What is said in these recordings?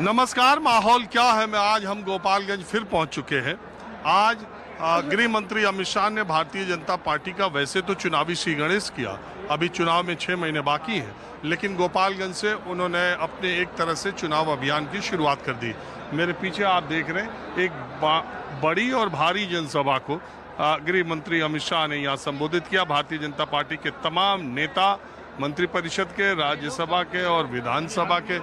नमस्कार। माहौल क्या है में आज हम गोपालगंज फिर पहुंच चुके हैं। आज गृह मंत्री अमित शाह ने भारतीय जनता पार्टी का वैसे तो चुनावी श्री गणेश किया। अभी चुनाव में 6 महीने बाकी हैं, लेकिन गोपालगंज से उन्होंने अपने एक तरह से चुनाव अभियान की शुरुआत कर दी। मेरे पीछे आप देख रहे हैं एक बड़ी और भारी जनसभा को गृह मंत्री अमित शाह ने यहाँ संबोधित किया। भारतीय जनता पार्टी के तमाम नेता, मंत्रिपरिषद के, राज्यसभा के और विधानसभा के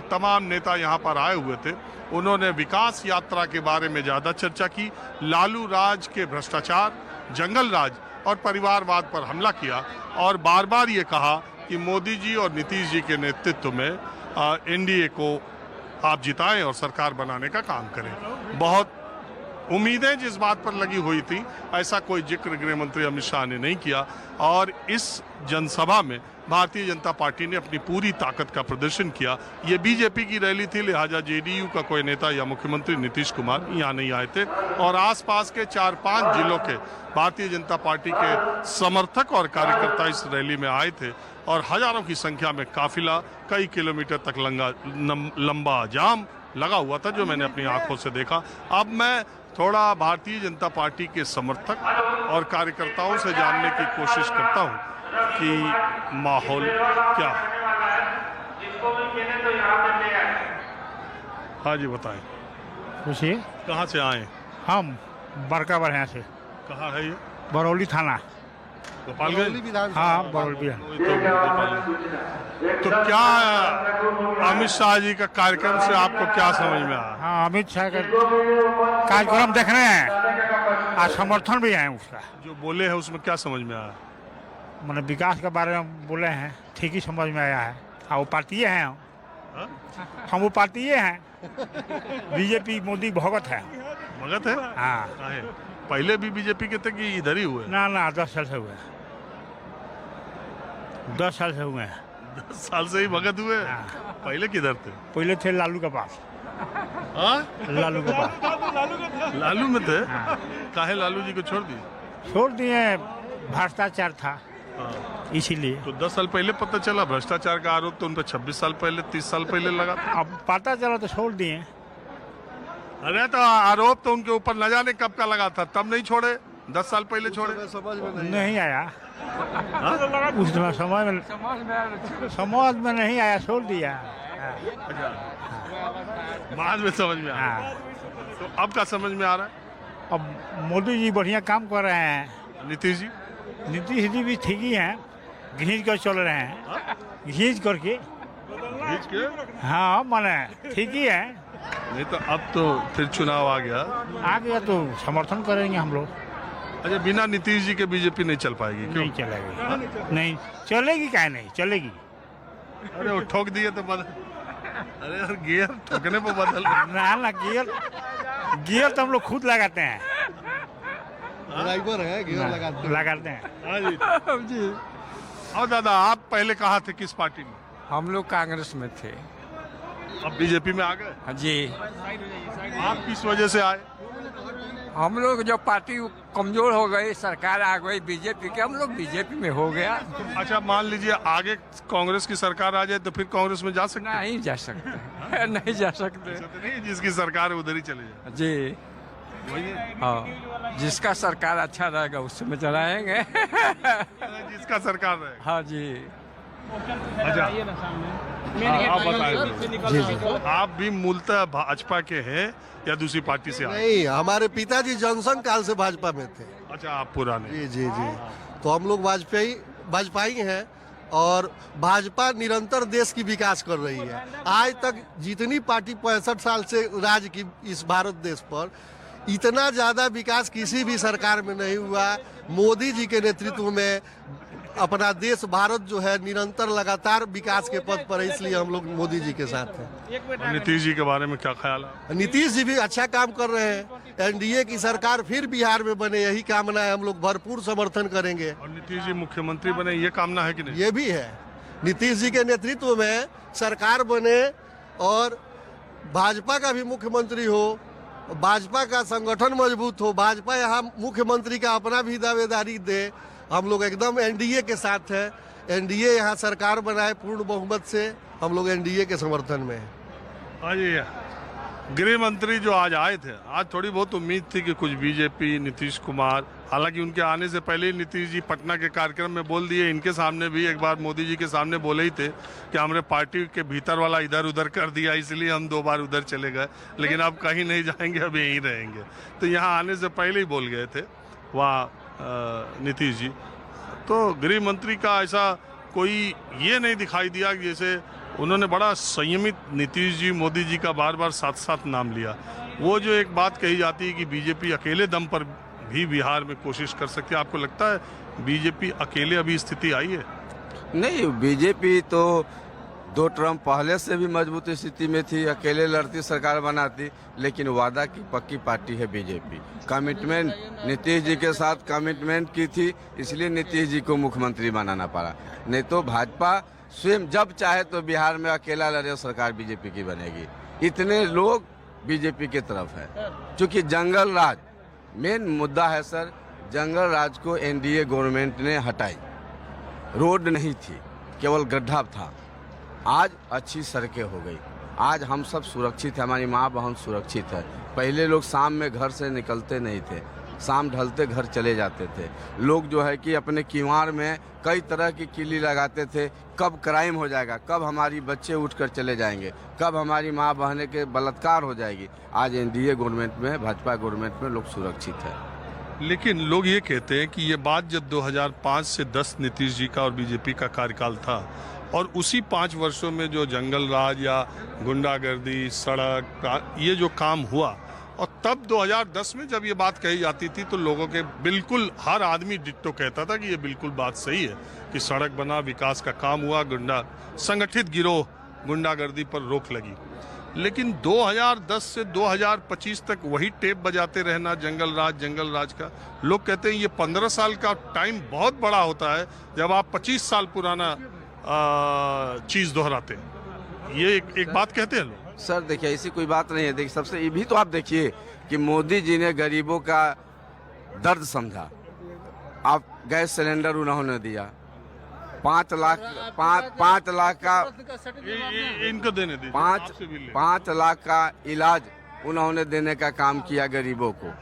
तमाम नेता यहाँ पर आए हुए थे। उन्होंने विकास यात्रा के बारे में ज़्यादा चर्चा की। लालू राज के भ्रष्टाचार, जंगल राज और परिवारवाद पर हमला किया और बार बार ये कहा कि मोदी जी और नीतीश जी के नेतृत्व में एनडीए को आप जिताएं और सरकार बनाने का काम करें। बहुत उम्मीदें जिस बात पर लगी हुई थी, ऐसा कोई जिक्र गृह मंत्री अमित शाह ने नहीं किया। और इस जनसभा में भारतीय जनता पार्टी ने अपनी पूरी ताकत का प्रदर्शन किया। ये बीजेपी की रैली थी, लिहाजा जेडीयू का कोई नेता या मुख्यमंत्री नीतीश कुमार यहाँ नहीं आए थे। और आसपास के 4-5 जिलों के भारतीय जनता पार्टी के समर्थक और कार्यकर्ता इस रैली में आए थे और हजारों की संख्या में काफिला, कई किलोमीटर तक लंबा जाम लगा हुआ था, जो मैंने अपनी आंखों से देखा। अब मैं थोड़ा भारतीय जनता पार्टी के समर्थक और कार्यकर्ताओं से जानने की कोशिश करता हूं कि माहौल क्या है। हाँ जी, बताएं। पूछिए। कहाँ से आए? हम बरकावर यहाँ से। कहाँ है ये? बरौली थाना, गोपालगंज। हाँ, बरौली। तो क्या अमित शाह जी का कार्यक्रम से आपको क्या समझ में आया? हाँ, अमित शाह का कार्यक्रम देख रहे हैं और समर्थन भी है उसका। जो बोले हैं उसमें क्या समझ में आया? मैंने विकास के बारे में बोले हैं, ठीक ही समझ में आया है। हाँ, वो पार्टी हैं हम वो पार्टी हैं। बीजेपी मोदी भगत है। भगत है? हाँ। पहले भी बीजेपी के थे कि इधर ही हुए? ना 10 साल से हुए। 10 साल से हुए हैं। 10 साल से ही भगत हुए? हाँ। पहले किधर थे? पहले थे लालू के पास। लालू के पास। लालू में थे? हाँ। काहे लालू जी को छोड़ दिए? छोड़ दिए, भ्रष्टाचार था इसीलिए। तो 10 साल पहले पता चला? भ्रष्टाचार का आरोप तो उन पर 26 साल पहले, 30 साल पहले लगा था। अब पता चला तो छोड़ दिए। अरे तो आरोप तो उनके ऊपर न जाने कब का लगा था, तब नहीं छोड़े? 10 साल पहले छोड़े? नहीं आया उस समझ में नहीं आया, छोड़ दिया। बाद में समझ में आया। तो अब क्या समझ में आ रहा है? अब मोदी जी बढ़िया काम कर रहे हैं। नीतीश जी? नीतीश जी भी ठीक ही हैं, घींच कर चल रहे हैं। घींच करके। बीच के? हाँ, माने ठीक ही है। नहीं तो अब तो फिर चुनाव आ गया तो समर्थन करेंगे हम लोग। अच्छा, बिना नीतीश जी के बीजेपी नहीं चल पाएगी? क्यों? नहीं चलेगी। नहीं चलेगी, क्या नहीं चलेगी। अरे वो ठोक दिए तो बदल। अरे यार, गियर ठोकने पर बदल। ना गियर तो हम लोग खुद लगाते हैं। ड्राइवर है, गियर लगाते हैं। हाँ जी। और दादा, आप पहले कहाँ थे, किस पार्टी में? हम लोग कांग्रेस में थे। अब बीजेपी में आ गए? हाँ जी। आप किस वजह से आए? हम लोग जो पार्टी कमजोर हो गई, सरकार आ गई बीजेपी के, हम लोग बीजेपी में हो गया। अच्छा, मान लीजिए आगे कांग्रेस की सरकार आ जाए तो फिर कांग्रेस में जा सकते? नहीं जा सकते। नहीं जा सकते। तो नहीं, जिसकी सरकार है उधर ही चले जाए। जी वही है। हाँ, जिसका सरकार अच्छा रहेगा उसमें चलाएंगे। जिसका सरकार है। हाँ जी। अच्छा, आप बताइए। आप भी मूलतः भाजपा के हैं या दूसरी पार्टी से आए? नहीं, हमारे पिताजी जॉनसन काल से भाजपा में थे। अच्छा, आप पुराने। जी। तो हम लोग भाजपाई हैं और भाजपा निरंतर देश की विकास कर रही है। आज तक जितनी पार्टी 65 साल से राज की इस भारत देश पर, इतना ज्यादा विकास किसी भी सरकार में नहीं हुआ। मोदी जी के नेतृत्व में अपना देश भारत जो है निरंतर लगातार विकास के पथ पर है, इसलिए हम लोग मोदी जी के साथ हैं। नीतीश जी के बारे में क्या ख्याल है? नीतीश जी भी अच्छा काम कर रहे हैं। एनडीए की सरकार फिर बिहार में बने, यही कामना है। हम लोग भरपूर समर्थन करेंगे। और नीतीश जी मुख्यमंत्री बने, ये कामना है कि नहीं? ये भी है। नीतीश जी के नेतृत्व में सरकार बने और भाजपा का भी मुख्यमंत्री हो, भाजपा का संगठन मजबूत हो, भाजपा यहाँ मुख्यमंत्री का अपना भी दावेदारी दे। हम लोग एकदम एनडीए के साथ हैं। एनडीए यहाँ सरकार बनाए पूर्ण बहुमत से, हम लोग एनडीए के समर्थन में हैं। अजय गृह मंत्री जो आज आए थे, आज थोड़ी बहुत उम्मीद थी कि कुछ बीजेपी, नीतीश कुमार, हालांकि उनके आने से पहले ही नीतीश जी पटना के कार्यक्रम में बोल दिए, इनके सामने भी एक बार मोदी जी के सामने बोले ही थे कि हमने पार्टी के भीतर वाला इधर उधर कर दिया, इसलिए हम 2 बार उधर चले गए, लेकिन अब कहीं नहीं जाएंगे, अब यहीं रहेंगे। तो यहाँ आने से पहले ही बोल गए थे वहाँ नीतीश जी। तो गृह मंत्री का ऐसा कोई ये नहीं दिखाई दिया कि जैसे उन्होंने बड़ा संयमित नीतीश जी, मोदी जी का बार बार साथ साथ नाम लिया। वो जो एक बात कही जाती है कि बीजेपी अकेले दम पर भी बिहार में कोशिश कर सकती है, आपको लगता है बीजेपी अकेले अभी स्थिति आई है? नहीं, बीजेपी तो 2 टर्म पहले से भी मजबूत स्थिति में थी, अकेले लड़ती सरकार बनाती, लेकिन वादा की पक्की पार्टी है बीजेपी। कमिटमेंट नीतीश जी के साथ कमिटमेंट की थी, इसलिए नीतीश जी को मुख्यमंत्री बनाना पड़ा। नहीं तो भाजपा स्वयं जब चाहे तो बिहार में अकेला लड़े सरकार बीजेपी की बनेगी। इतने लोग बीजेपी के तरफ है, क्योंकि जंगल राज मेन मुद्दा है सर। जंगल राज को एनडीए गवर्नमेंट ने हटाई, रोड नहीं थी, केवल गड्ढा था। आज अच्छी सड़कें हो गई, आज हम सब सुरक्षित हैं, हमारी माँ बहन सुरक्षित है। पहले लोग शाम में घर से निकलते नहीं थे, शाम ढलते घर चले जाते थे। लोग जो है कि अपने किवाड़ में कई तरह की किल्ली लगाते थे, कब क्राइम हो जाएगा, कब हमारी बच्चे उठकर चले जाएंगे, कब हमारी माँ बहने के बलात्कार हो जाएगी। आज एनडीए गवर्नमेंट में, भाजपा गवर्नमेंट में लोग सुरक्षित है। लेकिन लोग ये कहते हैं कि ये बात जब 2005 से 10 नीतीश जी का और बीजेपी का कार्यकाल था, और उसी 5 वर्षों में जो जंगल राज या गुंडागर्दी, सड़क, ये जो काम हुआ, और तब 2010 में जब ये बात कही जाती थी तो लोगों के बिल्कुल हर आदमी डिट्टो कहता था कि ये बिल्कुल बात सही है कि सड़क बना, विकास का काम हुआ, संगठित गिरोह गुंडागर्दी पर रोक लगी। लेकिन 2010 से 2025 तक वही टेप बजाते रहना जंगल राज का। लोग कहते हैं ये 15 साल का टाइम बहुत बड़ा होता है जब आप 25 साल पुराना चीज़ दोहराते हैं। ये एक बात कहते हैं लोग। सर देखिए, ऐसी कोई बात नहीं है। देखिए, सबसे ये भी तो आप देखिए कि मोदी जी ने गरीबों का दर्द समझा। आप गैस सिलेंडर उन्होंने दिया, 5 लाख का इनको देने दीजिए, 5 लाख का इलाज उन्होंने देने का काम किया, गरीबों को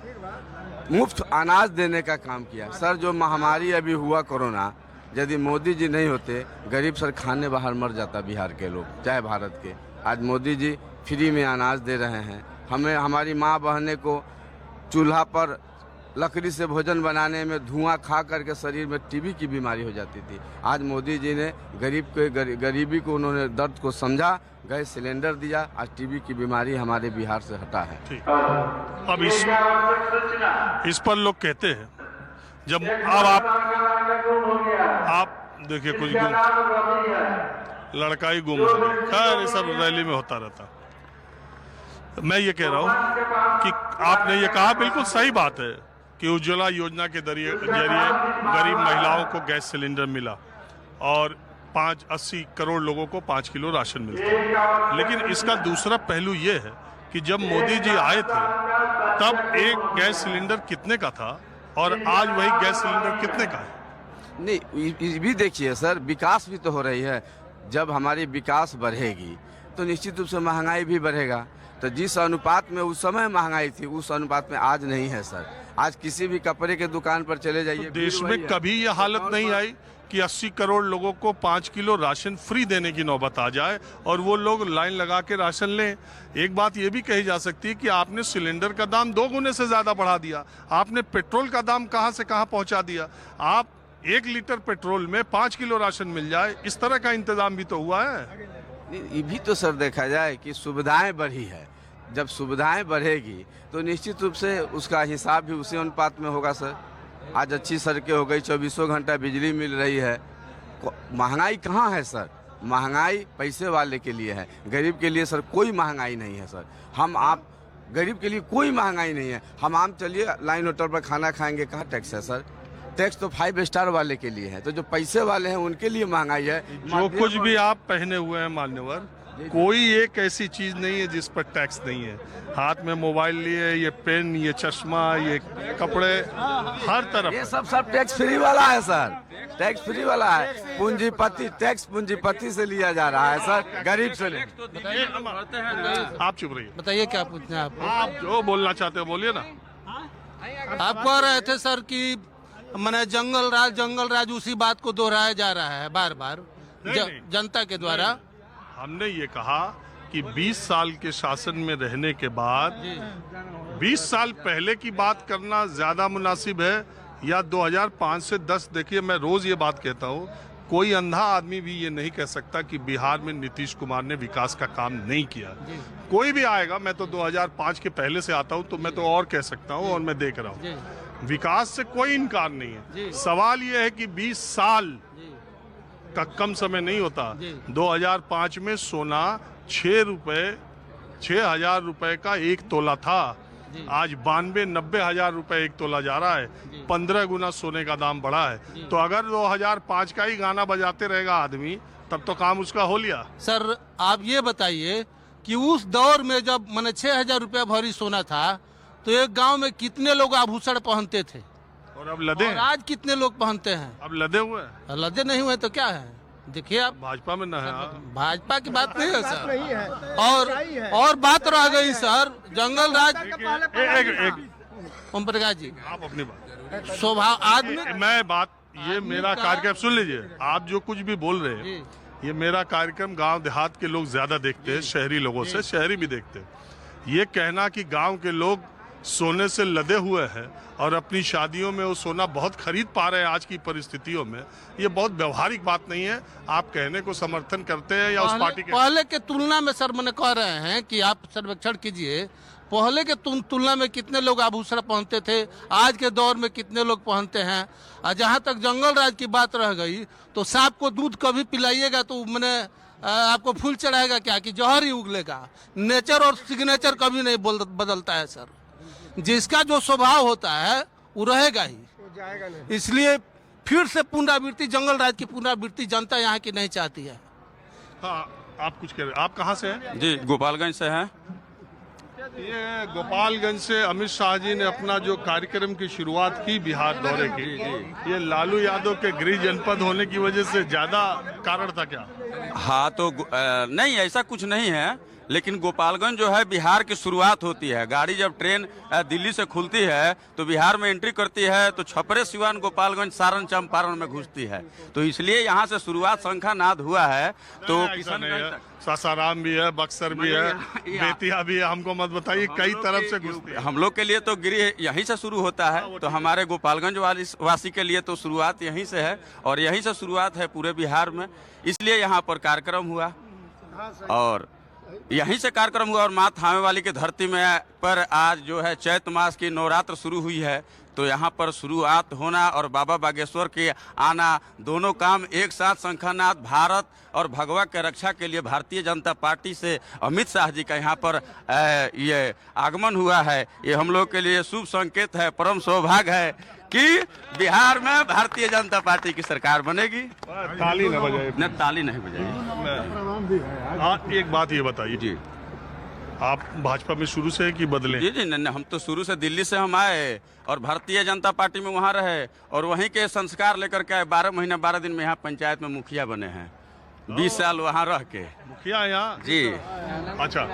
मुफ्त अनाज देने का काम किया। सर जो महामारी अभी हुआ कोरोना, यदि मोदी जी नहीं होते, गरीब सर खाने बाहर मर जाता बिहार के लोग, चाहे भारत के। आज मोदी जी फ्री में अनाज दे रहे हैं। हमें, हमारी माँ बहने को चूल्हा पर लकड़ी से भोजन बनाने में धुआं खा करके शरीर में टीबी की बीमारी हो जाती थी। आज मोदी जी ने गरीबी को, उन्होंने दर्द को समझा, गैस सिलेंडर दिया, आज टीबी की बीमारी हमारे बिहार से हटा है। अब इस पर लोग कहते हैं जब अब आप देखिए कुछ लड़का ही गुम हो गया, खैर ये सब रैली में होता रहता। मैं ये कह रहा हूँ कि आपने ये कहा बिल्कुल सही बात है कि उज्ज्वला योजना के जरिए गरीब महिलाओं को गैस सिलेंडर मिला और 80 करोड़ लोगों को 5 किलो राशन मिलता है। लेकिन इसका दूसरा पहलू ये है कि जब मोदी जी आए थे तब एक गैस सिलेंडर कितने का था और आज वही गैस सिलेंडर कितने का है? नहीं, भी देखिए सर, विकास भी तो हो रही है। जब हमारी विकास बढ़ेगी तो निश्चित रूप से महंगाई भी बढ़ेगा। तो जिस अनुपात में उस समय महंगाई थी, उस अनुपात में आज नहीं है सर। आज किसी भी कपड़े के दुकान पर चले जाइए, तो देश में कभी ये हालत नहीं आई कि 80 करोड़ लोगों को 5 किलो राशन फ्री देने की नौबत आ जाए और वो लोग लाइन लगा के राशन लें। एक बात ये भी कही जा सकती है कि आपने सिलेंडर का दाम 2 गुने से ज़्यादा बढ़ा दिया, आपने पेट्रोल का दाम कहाँ से कहाँ पहुँचा दिया। आप 1 लीटर पेट्रोल में 5 किलो राशन मिल जाए, इस तरह का इंतजाम भी तो हुआ है। ये भी तो सर देखा जाए कि सुविधाएं बढ़ी है। जब सुविधाएं बढ़ेगी तो निश्चित रूप से उसका हिसाब भी उसी अनुपात में होगा सर। आज अच्छी सड़कें हो गई, 24 घंटा बिजली मिल रही है। महंगाई कहाँ है सर? महंगाई पैसे वाले के लिए है, गरीब के लिए सर कोई महंगाई नहीं है सर। हम आप गरीब के लिए कोई महंगाई नहीं है। हम आम चलिए लाइन होटल पर खाना खाएंगे, कहाँ टैक्स है सर? टैक्स तो 5 स्टार वाले के लिए है। तो जो पैसे वाले हैं उनके लिए महंगाई है। जो कुछ भी आप पहने हुए हैं मान्यवर, कोई एक ऐसी चीज नहीं है जिस पर टैक्स नहीं है। हाथ में मोबाइल लिए, ये पेन, ये चश्मा, ये कपड़े, हर तरफ ये सब टैक्स फ्री वाला है सर, टैक्स फ्री वाला है। पूंजीपति टैक्स पूंजीपति से लिया जा रहा है सर, गरीब से नहीं। आप चुप रहिए, बताइए क्या पूछना है आपको? आप जो बोलना चाहते हो बोलिए ना। आप कह रहे थे सर कि मैंने जंगल राज उसी बात को दोहराया जा रहा है बार बार नहीं। जनता के द्वारा। हमने ये कहा कि 20 साल के शासन में रहने के बाद 20 साल पहले की बात करना ज्यादा मुनासिब है या 2005 से 10? देखिए, मैं रोज ये बात कहता हूँ, कोई अंधा आदमी भी ये नहीं कह सकता कि बिहार में नीतीश कुमार ने विकास का काम नहीं किया। कोई भी आएगा, मैं तो 2005 के पहले से आता हूँ, तो मैं तो और कह सकता हूँ, और मैं देख रहा हूँ विकास से कोई इनकार नहीं है। सवाल ये है कि 20 साल का कम समय नहीं होता। 2005 में सोना 6,000 रुपए का 1 तोला था, आज 92-90 हजार रुपए 1 तोला जा रहा है। 15 गुना सोने का दाम बढ़ा है। तो अगर 2005 का ही गाना बजाते रहेगा आदमी, तब तो काम उसका हो लिया। सर आप ये बताइए कि उस दौर में जब मैंने 6,000 रुपया भरी सोना था तो एक गांव में कितने लोग आभूषण पहनते थे, और अब लदे और हैं। आज कितने लोग पहनते हैं? अब लदे हुए हैं। लदे नहीं हुए तो क्या है? देखिए आप, भाजपा में न है। भाजपा की बात नहीं है सर। और बात रह गई सर जंगल राज। ओम प्रकाश जी, आप अपनी बात, स्वभाव आदमी। मैं बात, ये आदमी मेरा का- कार्यक्रम सुन लीजिए। आप जो कुछ भी बोल रहे हैं, ये मेरा कार्यक्रम गांव देहात के लोग ज्यादा देखते हैं, शहरी लोगों से, शहरी भी देखते हैं। ये कहना कि गांव के लोग सोने से लदे हुए हैं और अपनी शादियों में वो सोना बहुत खरीद पा रहे हैं आज की परिस्थितियों में, ये बहुत व्यवहारिक बात नहीं है। आप कहने को समर्थन करते हैं या उस पार्टी के? पहले के तुलना में सर मैंने कह रहे हैं कि आप सर्वेक्षण कीजिए, पहले के तुलना में कितने लोग आभूषण पहनते थे, आज के दौर में कितने लोग पहनते हैं। और जहाँ तक जंगल राज की बात रह गई, तो सांप को दूध कभी पिलाइएगा तो मैंने आपको फूल चढ़ाएगा क्या कि जहर ही उगलेगा। नेचर और सिग्नेचर कभी नहीं बदलता है सर। जिसका जो स्वभाव होता है वो रहेगा ही। इसलिए फिर से पुनरावृत्ति, जंगल राज की पुनरावृत्ति जनता यहाँ की नहीं चाहती है। हाँ, आप कुछ कह रहे हैं। आप कहाँ से हैं? जी गोपालगंज से हैं। ये गोपालगंज से अमित शाह जी ने अपना जो कार्यक्रम की शुरुआत की बिहार दौरे की, ये लालू यादव के गृह जनपद होने की वजह से ज्यादा कारण था क्या? हाँ तो नहीं, ऐसा कुछ नहीं है, लेकिन गोपालगंज जो है बिहार की शुरुआत होती है। गाड़ी जब ट्रेन दिल्ली से खुलती है तो बिहार में एंट्री करती है, तो छपरे, सिवान, गोपालगंज, सारण, चंपारण में घुसती है। तो इसलिए यहाँ से शुरुआत शंखानाद हुआ है। तो किशनगंज तक, सासाराम भी है, बक्सर भी है, बेतिया भी है, हमको मत बताइए, कई तरफ से घुसती है। हम लोग के लिए तो गृह यहीं से शुरू होता है, तो हमारे गोपालगंज वासी के लिए तो शुरुआत यहीं से है, और यहीं से शुरुआत है पूरे बिहार में। इसलिए यहाँ पर कार्यक्रम हुआ, और यहीं से कार्यक्रम हुआ। और माँ थामे वाली की धरती में पर आज जो है चैत मास की नवरात्र शुरू हुई है, तो यहाँ पर शुरुआत होना और बाबा बागेश्वर के आना, दोनों काम एक साथ शंखानाद। भारत और भगवा के रक्षा के लिए भारतीय जनता पार्टी से अमित शाह जी का यहाँ पर ये आगमन हुआ है। ये हम लोग के लिए शुभ संकेत है, परम सौभाग्य है कि बिहार में भारतीय जनता पार्टी की सरकार बनेगी। ताली न बजाए। न ताली नहीं बजाएगी। एक बात ये बताइए जी, आप भाजपा में शुरू से है कि बदले? जी जी नहीं, हम तो शुरू से दिल्ली से हम आए और भारतीय जनता पार्टी में वहाँ रहे, और वहीं के संस्कार लेकर के 12 महीने 12 दिन में यहाँ पंचायत में मुखिया बने हैं। 20 साल वहाँ रह के। मुखिया यहाँ? जी अच्छा,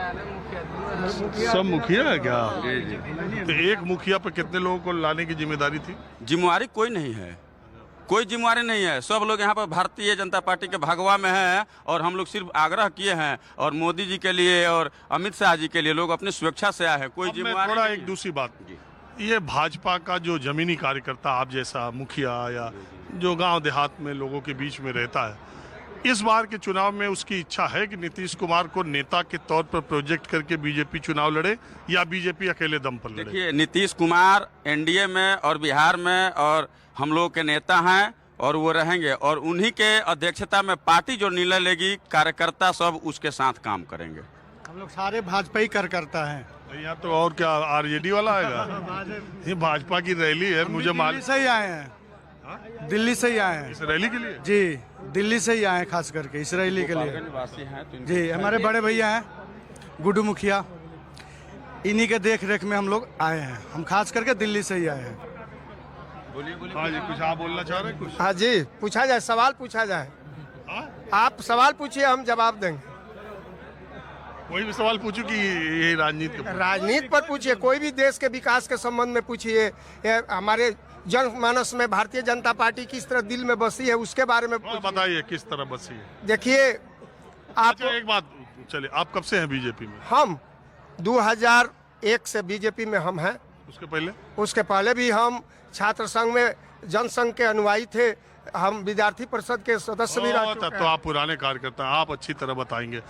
सब मुखिया है क्या? जी जी। तो एक मुखिया पे कितने लोगों को लाने की जिम्मेदारी थी? जिम्मेवारी कोई नहीं है, कोई जिम्मेवारी नहीं है। सब लोग यहाँ पर भारतीय जनता पार्टी के भगवा में हैं, और हम लोग सिर्फ आग्रह किए हैं, और मोदी जी के लिए और अमित शाह जी के लिए लोग अपनी स्वेच्छा से आए हैं। कोई जिम्मेवारी थोड़ा नहीं एक है। दूसरी बात, ये भाजपा का जो जमीनी कार्यकर्ता, आप जैसा मुखिया या जो गांव देहात में लोगों के बीच में रहता है, इस बार के चुनाव में उसकी इच्छा है कि नीतीश कुमार को नेता के तौर पर प्रोजेक्ट करके बीजेपी चुनाव लड़े, या बीजेपी अकेले दम पर लड़े? देखिए, नीतीश कुमार एनडीए में और बिहार में और हम लोग के नेता हैं, और वो रहेंगे, और उन्हीं के अध्यक्षता में पार्टी जो निर्णय लेगी, कार्यकर्ता सब उसके साथ काम करेंगे। हम लोग सारे भाजपा ही कार्यकर्ता हैं। यहाँ तो और क्या आरजेडी वाला आएगा? ये भाजपा की रैली है, मुझे मालूम। से ही आए हैं। दिल्ली से ही आए हैं इस रैली के लिए? जी, दिल्ली से ही आए हैं, खास करके इस रैली के लिए। वासी हैं तो जी, हमारे बड़े भैया हैं गुड्डू मुखिया, इन्हीं के देख रेख में हम लोग आए हैं। हम खास करके दिल्ली से ही आए हैं। हाँ जी, कुछ आप बोलना चाह रहे हैं? कुछ हाँ जी, पूछा जाए, सवाल पूछा जाए। हाँ? आप सवाल पूछिए, हम जवाब देंगे। कोई भी सवाल पूछू कि ये राजनीति का? राजनीति पर पूछिए, कोई भी देश के विकास के संबंध में पूछिए, ये हमारे जनमानस में भारतीय जनता पार्टी किस तरह दिल में बसी है उसके बारे में हाँ, बताइए किस तरह बसी है। देखिए आप। अच्छा, एक बात चलिए, आप कब से हैं बीजेपी में? हम 2001 से बीजेपी में हम हैं। उसके पहले? उसके पहले भी हम छात्र संघ में जनसंघ के अनुयायी थे, हम विद्यार्थी परिषद के सदस्य भी रह चुके हैं। तो आप पुराने कार्यकर्ता हैं, आप अच्छी तरह बताएंगे।